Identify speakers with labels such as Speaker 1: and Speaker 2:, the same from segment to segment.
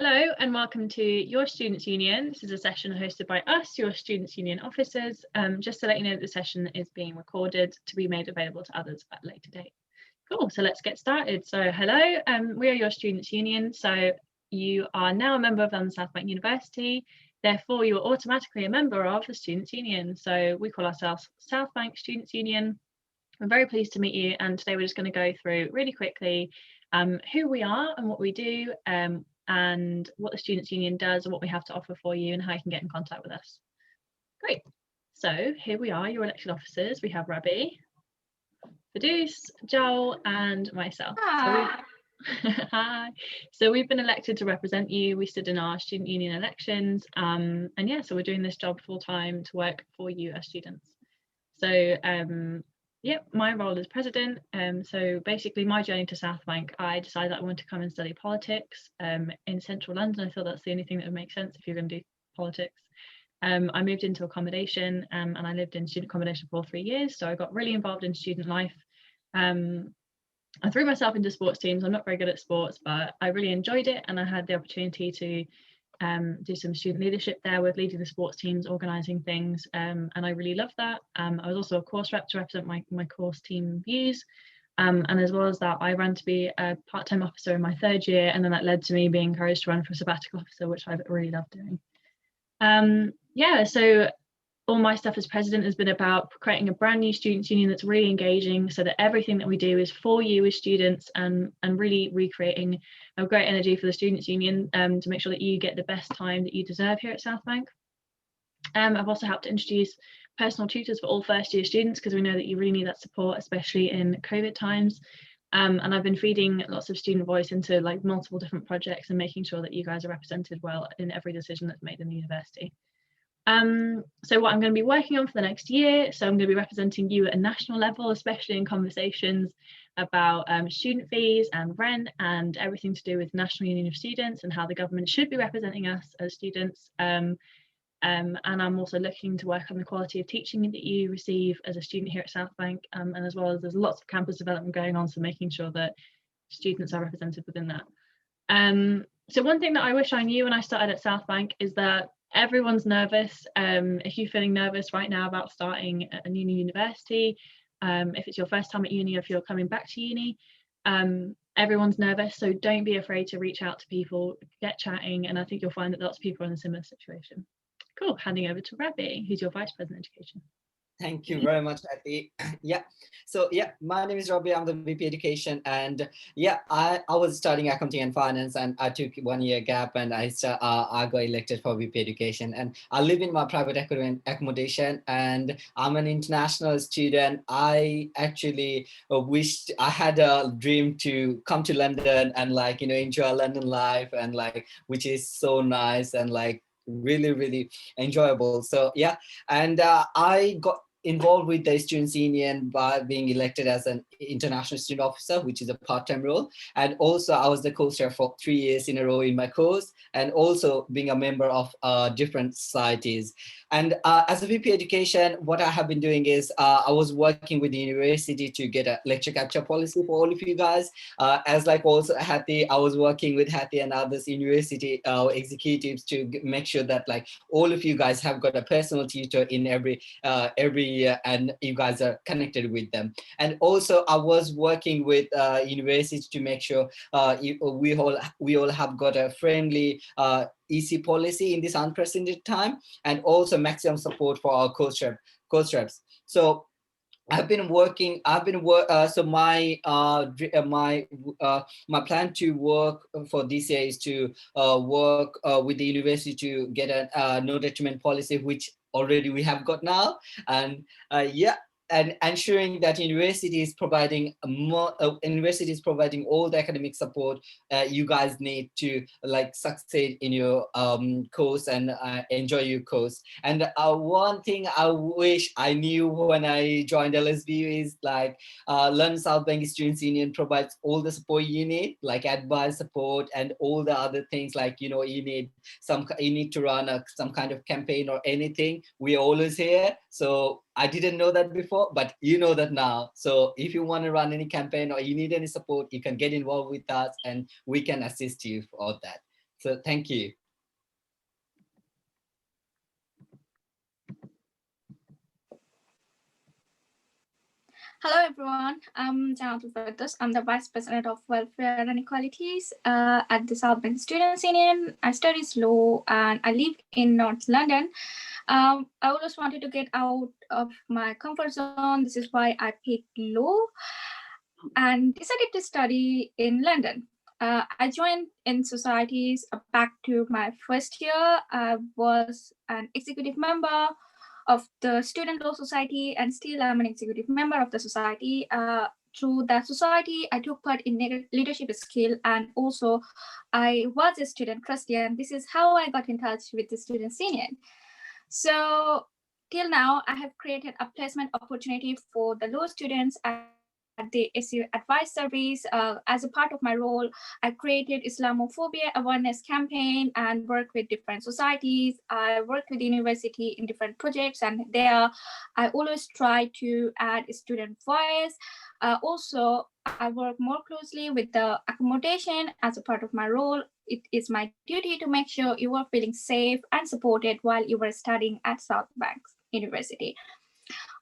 Speaker 1: Hello and welcome to Your Students' Union. This is a session hosted by us, your Students' Union officers. Just to let you know that the session is being recorded to be made available to others at a later date. Cool, so let's get started. So hello, we are your Students' Union. So you are now a member of London South Bank University. Therefore, you are automatically a member of the Students' Union. So we call ourselves South Bank Students' Union. I'm very pleased to meet you, and today we're just going to go through really quickly who we are and what we do, and what the Students' Union does and what we have to offer for you and how you can get in contact with us. Great. So here we are, your elected officers. We have Rabi, Fidus, Joel, and myself.
Speaker 2: Hi.
Speaker 1: Hi. So we've been elected to represent you. We stood in our student union elections, and yeah, so we're doing this job full time to work for you as students. So yeah, my role as president. So basically my journey to South Bank, I decided that I wanted to come and study politics in central London. I thought that's the only thing that would make sense if you're going to do politics. I moved into accommodation and I lived in student accommodation for 3 years. So I got really involved in student life. I threw myself into sports teams. I'm not very good at sports, but I really enjoyed it. And I had the opportunity to do some student leadership there with leading the sports teams, organising things, and I really loved that. I was also a course rep to represent my course team views, and as well as that I ran to be a part-time officer in my 3rd year, and then that led to me being encouraged to run for a sabbatical officer, which I really loved doing. Yeah, so all my stuff as president has been about creating a brand new students' union that's really engaging, so that everything that we do is for you as students, and really recreating a great energy for the students' union to make sure that you get the best time that you deserve here at South Bank. I've also helped to introduce personal tutors for all first-year students, because we know that you really need that support, especially in COVID times. And I've been feeding lots of student voice into like multiple different projects and making sure that you guys are represented well in every decision that's made in the university. So what I'm going to be working on for the next year, so I'm going to be representing you at a national level, especially in conversations about student fees and rent and everything to do with National Union of Students and how the government should be representing us as students. And I'm also looking to work on the quality of teaching that you receive as a student here at South Bank, and as well as there's lots of campus development going on, so making sure that students are represented within that. So one thing that I wish I knew when I started at South Bank is that everyone's nervous. If you're feeling nervous right now about starting at a new university, if it's your first time at uni, or if you're coming back to uni, everyone's nervous, so don't be afraid to reach out to people, get chatting, and I think you'll find that lots of people are in a similar situation. Cool, handing over to Rabi, who's your Vice President Education.
Speaker 2: Thank you very much, Hattie. My name is Robbie. I'm the VP Education, and I was studying accounting and finance, and I took 1 year gap, and I got elected for VP Education, and I live in my private accommodation, and I'm an international student. I actually wished I had a dream to come to London and enjoy London life, and which is so nice and really enjoyable. So and I got involved with the Students' Union by being elected as an international student officer, which is a part-time role. And also I was the co-chair for 3 years in a row in my course, and also being a member of different societies. And as a VP Education, what I have been doing is I was working with the university to get a lecture capture policy for all of you guys. Also Hattie, I was working with Hattie and others university executives to make sure that all of you guys have got a personal tutor in every year, and you guys are connected with them. And also I was working with universities to make sure we all have got a friendly EC policy in this unprecedented time, and also maximum support for our course reps. So my plan to work for this year is to work with the university to get a no detriment policy, which already we have got now, and and ensuring that university is providing all the academic support you guys need to succeed in your course and enjoy your course. And one thing I wish I knew when I joined LSBU is London South Bank Students' Union provides all the support you need, like advice, support, and all the other things. You need to run some kind of campaign or anything. We're always here. So I didn't know that before, but you know that now. So if you want to run any campaign or you need any support, you can get involved with us and we can assist you for that. So thank you.
Speaker 3: Hello everyone, I'm Janatul Firdaus. I'm the Vice President of Welfare and Equalities at the South Bank Students' Union. I study law and I live in North London. I always wanted to get out of my comfort zone. This is why I picked law and decided to study in London. I joined in societies back to my first year. I was an executive member of the Student Law Society, and still I'm an executive member of the society. Through that society, I took part in leadership skill, and also I was a student trustee, and this is how I got in touch with the Students' Union. So till now, I have created a placement opportunity for the law students at the SU Advice Service. As a part of my role, I created Islamophobia awareness campaign and worked with different societies. I worked with the university in different projects, and there I always try to add student voice. Also, I work more closely with the accommodation as a part of my role. It is my duty to make sure you are feeling safe and supported while you are studying at South Bank University.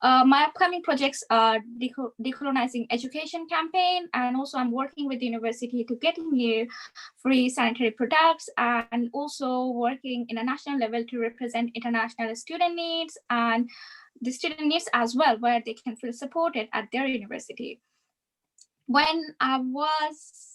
Speaker 3: My upcoming projects are decolonizing education campaign, and also I'm working with the university to getting new free sanitary products, and also working in a national level to represent international student needs and the student needs as well, where they can feel supported at their university. When I was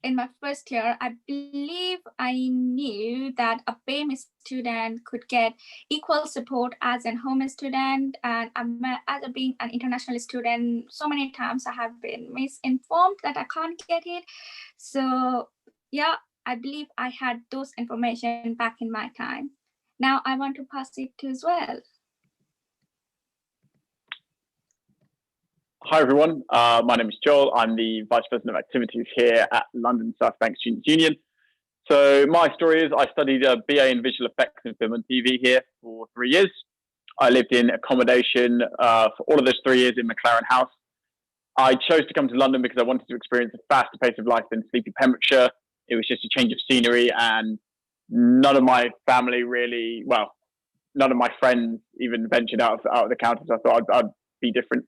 Speaker 3: in my first year, I believe I knew that a BAME student could get equal support as a home student. And as being an international student, so many times I have been misinformed that I can't get it. So yeah, I believe I had those information back in my time. Now I want to pass it to as well.
Speaker 4: Hi everyone, my name is Joel. I'm the Vice President of Activities here at London South Bank Students' Union. So my story is I studied a BA in Visual Effects and Film and TV here for 3 years. I lived in accommodation for all of those 3 years in McLaren House. I chose to come to London because I wanted to experience a faster pace of life than sleepy Pembrokeshire. It was just a change of scenery, and none of my family really, well, none of my friends even ventured out of the county, so I thought I'd be different.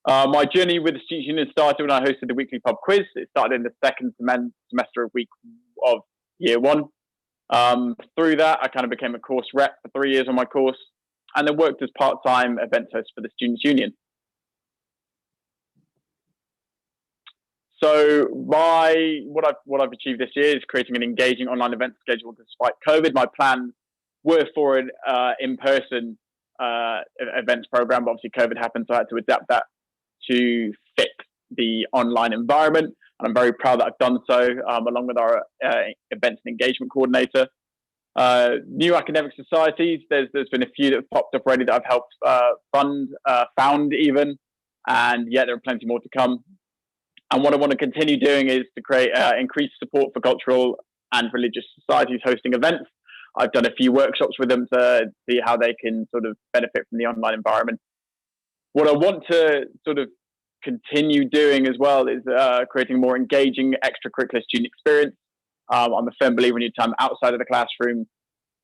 Speaker 4: My journey with the Students' Union started when I hosted the weekly pub quiz. It started in the second semester of week of year one. Through that, I kind of became a course rep for 3 years on my course, and then worked as part-time event host for the Students' Union. So what I've achieved this year is creating an engaging online event schedule despite COVID. My plans were for an in-person events program, but obviously COVID happened, so I had to adapt that to fit the online environment, and I'm very proud that I've done so, along with our events and engagement coordinator. New academic societies, there's been a few that have popped up already that I've helped found even, and yet there are plenty more to come. And what I want to continue doing is to create increased support for cultural and religious societies hosting events. I've done a few workshops with them to see how they can sort of benefit from the online environment. What I want to sort of continue doing as well is creating a more engaging extracurricular student experience. I'm a firm believer in your time outside of the classroom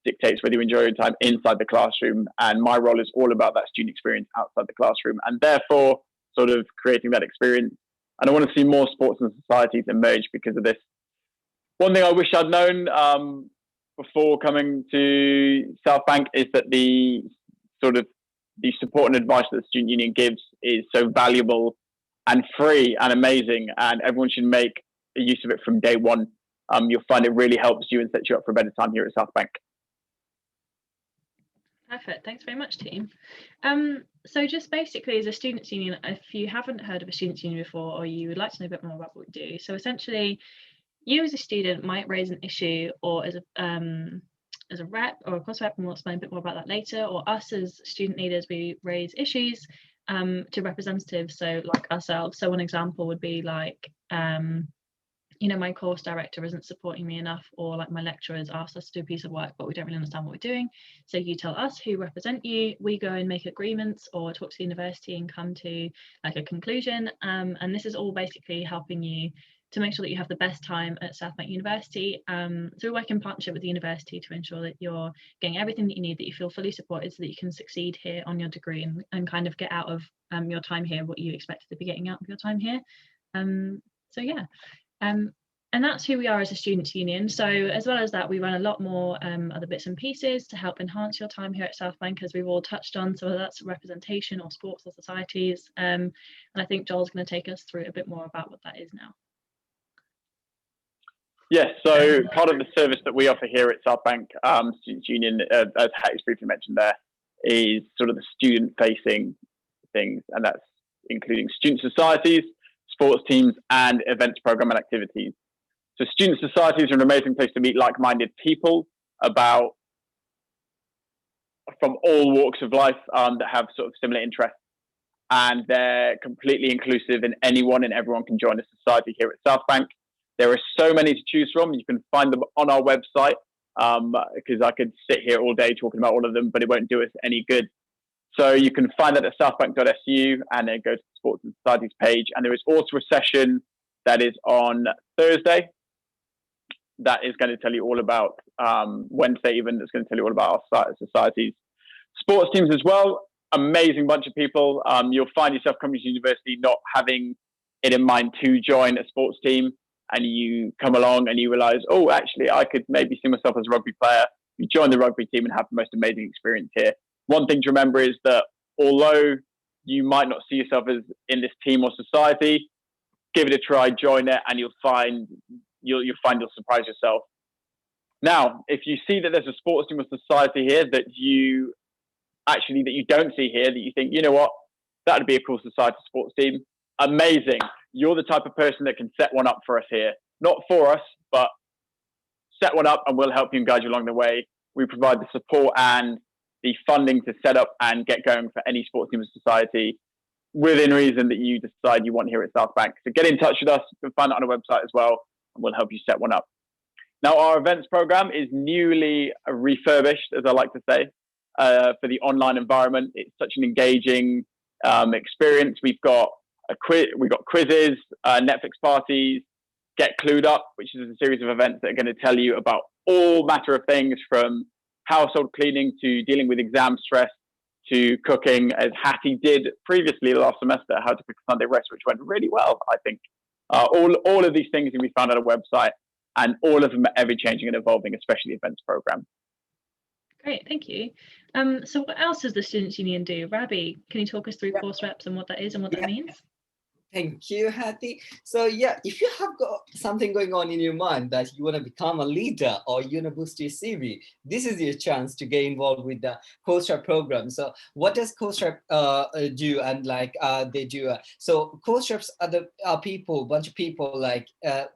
Speaker 4: dictates whether you enjoy your time inside the classroom, and my role is all about that student experience outside the classroom, and therefore sort of creating that experience. And I want to see more sports and societies emerge because of this. One thing I wish I'd known before coming to South Bank is that the support and advice that the Student Union gives is so valuable and free and amazing, and everyone should make use of it from day one. You'll find it really helps you and sets you up for a better time here at South Bank.
Speaker 1: Perfect. Thanks very much, team. So just basically as a Students' Union, if you haven't heard of a Students' Union before, or you would like to know a bit more about what we do, so essentially you as a student might raise an issue, or as a rep or a course rep, and we'll explain a bit more about that later, or us as student leaders, we raise issues to representatives, so like ourselves. So one example would be like, my course director isn't supporting me enough, or like my lecturers asked us to do a piece of work but we don't really understand what we're doing, so you tell us who represent you, we go and make agreements or talk to the university and come to like a conclusion, and this is all basically helping you to make sure that you have the best time at Southbank University. So we work in partnership with the university to ensure that you're getting everything that you need, that you feel fully supported so that you can succeed here on your degree and kind of get out of your time here what you expected to be getting out of your time here. So yeah. And that's who we are as a students' union. So as well as that, we run a lot more other bits and pieces to help enhance your time here at Southbank, as we've all touched on. So that's representation or sports or societies. And I think Joel's going to take us through a bit more about what that is now.
Speaker 4: Yes, so part of the service that we offer here at Southbank Students' Union, as Hattie briefly mentioned there, is sort of the student-facing things, and that's including student societies, sports teams, and events, program, and activities. So student societies are an amazing place to meet like-minded people from all walks of life that have sort of similar interests, and they're completely inclusive, and anyone and everyone can join a society here at Southbank. There are so many to choose from. You can find them on our website, because I could sit here all day talking about all of them, but it won't do us any good. So you can find that at southbank.su, and then go to the Sports and Societies page. And there is also a session that is on Thursday that is going to tell you all about, Wednesday even, that's going to tell you all about our societies. Sports teams as well, amazing bunch of people. You'll find yourself coming to university not having it in mind to join a sports team, and you come along and you realize, oh, actually, I could maybe see myself as a rugby player. You join the rugby team and have the most amazing experience here. One thing to remember is that although you might not see yourself as in this team or society, give it a try, join it, and you'll find you'll surprise yourself. Now, if you see that there's a sports team or society here that you don't see here, that you think, you know what, that would be a cool society sports team, amazing. You're the type of person that can set one up for us here. Not for us, but set one up, and we'll help you and guide you along the way. We provide the support and the funding to set up and get going for any sports team or society within reason that you decide you want here at Southbank. So get in touch with us. You can find it on our website as well, and we'll help you set one up. Now, our events program is newly refurbished, as I like to say, for the online environment. It's such an engaging experience. We've got quizzes, Netflix parties, Get Clued Up, which is a series of events that are going to tell you about all matter of things, from household cleaning to dealing with exam stress to cooking, as Hattie did previously last semester, how to cook a Sunday roast, which went really well, I think. All of these things can be found on our website, and all of them are ever changing and evolving, especially the events program.
Speaker 1: Great, thank you. So what else does the Students' Union do? Rabi, can you talk us through course reps and what that is and what that means?
Speaker 2: Thank you, Hattie. So yeah, if you have got something going on in your mind that you want to become a leader or you want to boost your CV, this is your chance to get involved with the course rep program. So what does course rep do? And they do. So course reps are the bunch of people, like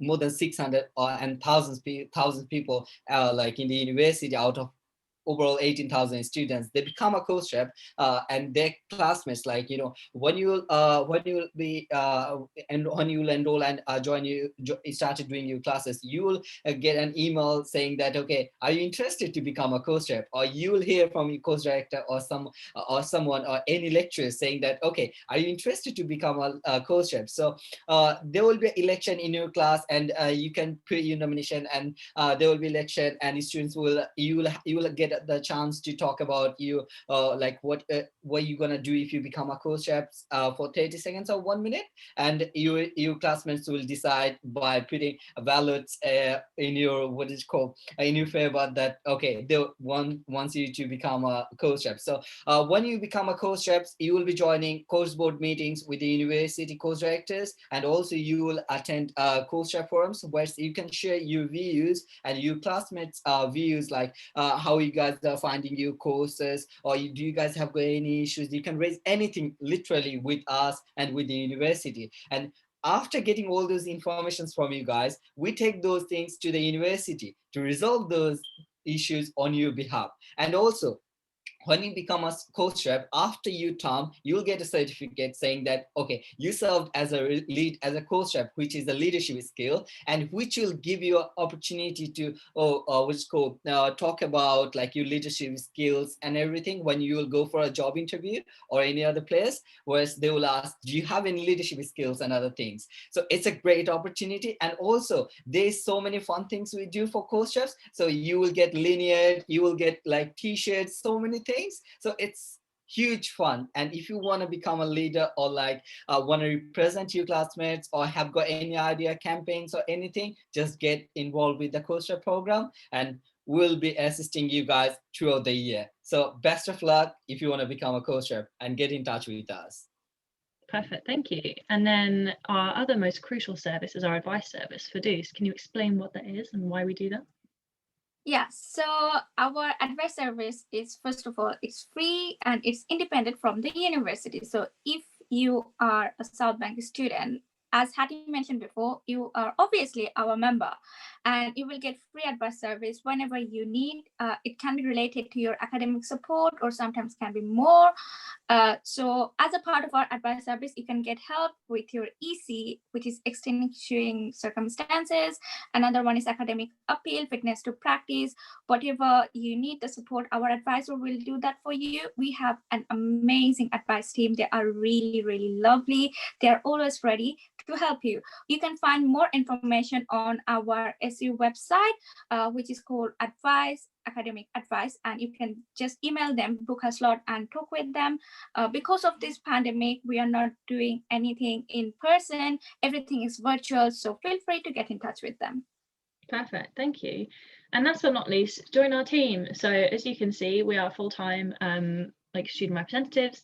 Speaker 2: more than 600 and thousands people like in the university, out of overall 18,000 students. They become a course rep, and their classmates, like, you know, when you will be and when you will enroll and started doing your classes, you will get an email saying that, okay, are you interested to become a course rep? Or you will hear from your course director or someone or any lecturer saying that, okay, are you interested to become a course rep? So there will be an election in your class, and you can put your nomination, and there will be election, and students you will get the chance to talk about you like what you're gonna do if you become a course rep for 30 seconds or 1 minute, and your classmates will decide by putting ballots in your in your favor that, okay, they wants you to become a course rep. So when you become a course rep, you will be joining course board meetings with the university course directors, and also you will attend course rep forums where you can share your views and your classmates views, like how you guys are finding your courses, or do you guys have got any issues. You can raise anything literally with us and with the university. And after getting all those informations from you guys, we take those things to the university to resolve those issues on your behalf. And also, when you become a coach rep, after you, Tom, you'll get a certificate saying that, okay, you served as a lead, as a coach rep, which is a leadership skill, and which will give you an opportunity to, talk about like your leadership skills and everything when you will go for a job interview or any other place, whereas they will ask, do you have any leadership skills and other things? So it's a great opportunity. And also there's so many fun things we do for coach reps. So you will get linear, you will get like t-shirts, so many things. So it's huge fun. And if you want to become a leader or like want to represent your classmates or have got any idea campaigns or anything, just get involved with the coach rep program and we'll be assisting you guys throughout the year. So best of luck if you want to become a coach rep, and get in touch with us.
Speaker 1: Perfect, thank you. And then our other most crucial service is our advice service for DUS. Can you explain what that is and why we do that?
Speaker 3: Yeah, so our advice service is, first of all, it's free and it's independent from the university. So if you are a South Bank student, as Hattie mentioned before, you are obviously our member and you will get free advice service whenever you need. It can be related to your academic support or sometimes can be more. So as a part of our advice service, you can get help with your EC, which is extenuating circumstances. Another one is academic appeal, fitness to practice. Whatever you need the support, our advisor will do that for you. We have an amazing advice team. They are really, really lovely. They are always ready to help you. You can find more information on our SU website, which is called Academic Advice, and you can just email them, book a slot and talk with them. Because of this pandemic, we are not doing anything in person. Everything is virtual, so feel free to get in touch with them.
Speaker 1: Perfect, thank you. And last but not least, join our team. So as you can see, we are full-time like student representatives.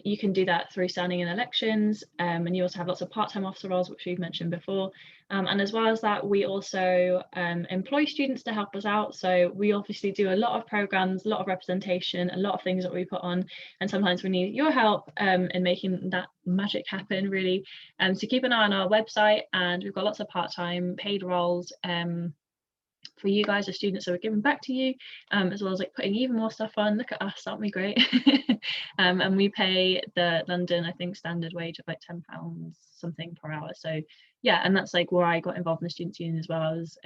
Speaker 1: You can do that through standing in elections, and you also have lots of part-time officer roles, which we've mentioned before. And as well as that, we also employ students to help us out. So we obviously do a lot of programs, a lot of representation, a lot of things that we put on, and sometimes we need your help in making that magic happen, really. So keep an eye on our website, and we've got lots of part-time paid roles for you guys as students, so we're giving back to you, as well as like putting even more stuff on. Look at us, aren't we great? And we pay the London, I think, standard wage of like £10 something per hour. So yeah, and that's like where I got involved in the Students' Union as well. I was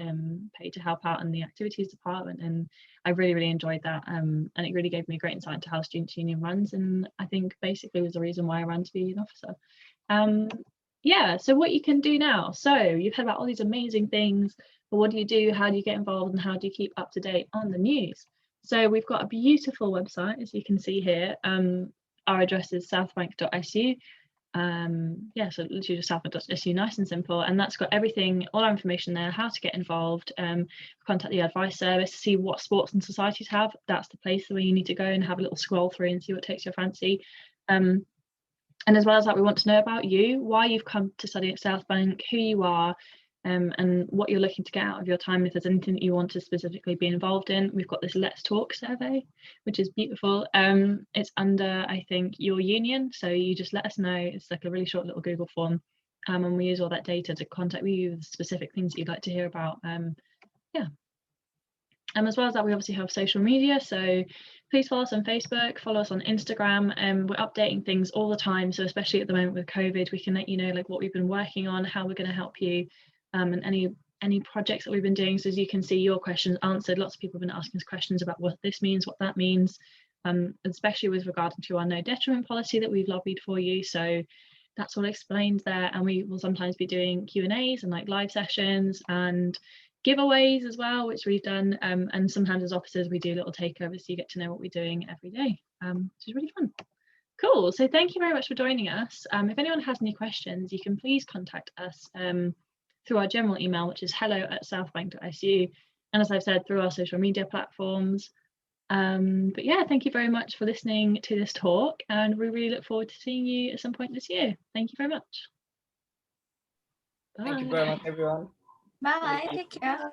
Speaker 1: paid to help out in the activities department, and I really, really enjoyed that. And it really gave me a great insight into how Students' Union runs, and I think basically was the reason why I ran to be an officer. Yeah, so what you can do now. So you've heard about all these amazing things, but what do you do? How do you get involved, and how do you keep up to date on the news? So we've got a beautiful website, as you can see here. Our address is southbank.su. Yeah, so literally just southbank.su, nice and simple, and that's got everything, all our information there, how to get involved, contact the advice service, see what sports and societies have. That's the place where you need to go and have a little scroll through and see what takes your fancy. And as well as that, we want to know about you, why you've come to study at South Bank, who you are, and what you're looking to get out of your time. If there's anything that you want to specifically be involved in, we've got this Let's Talk survey, which is beautiful. It's under, I think, your union, so you just let us know. It's like a really short little Google form, and we use all that data to contact you with specific things that you'd like to hear about. Yeah. As well as that, we obviously have social media, so please follow us on Facebook, follow us on Instagram, and we're updating things all the time. So especially at the moment with COVID, we can let you know like what we've been working on, how we're going to help you, and any projects that we've been doing. So as you can see, your questions answered. Lots of people have been asking us questions about what this means, what that means, especially with regard to our no detriment policy that we've lobbied for you. So that's all explained there, and we will sometimes be doing Q&As and like live sessions and giveaways as well, which we've done, and sometimes as officers we do little takeovers, so you get to know what we're doing every day, which is really fun. Cool, so thank you very much for joining us. If anyone has any questions, you can please contact us through our general email, which is hello@southbank.su, and as I've said, through our social media platforms. But yeah, thank you very much for listening to this talk, and we really look forward to seeing you at some point this year. Thank you very much.
Speaker 2: Thank you very much, everyone.
Speaker 3: Bye, take care.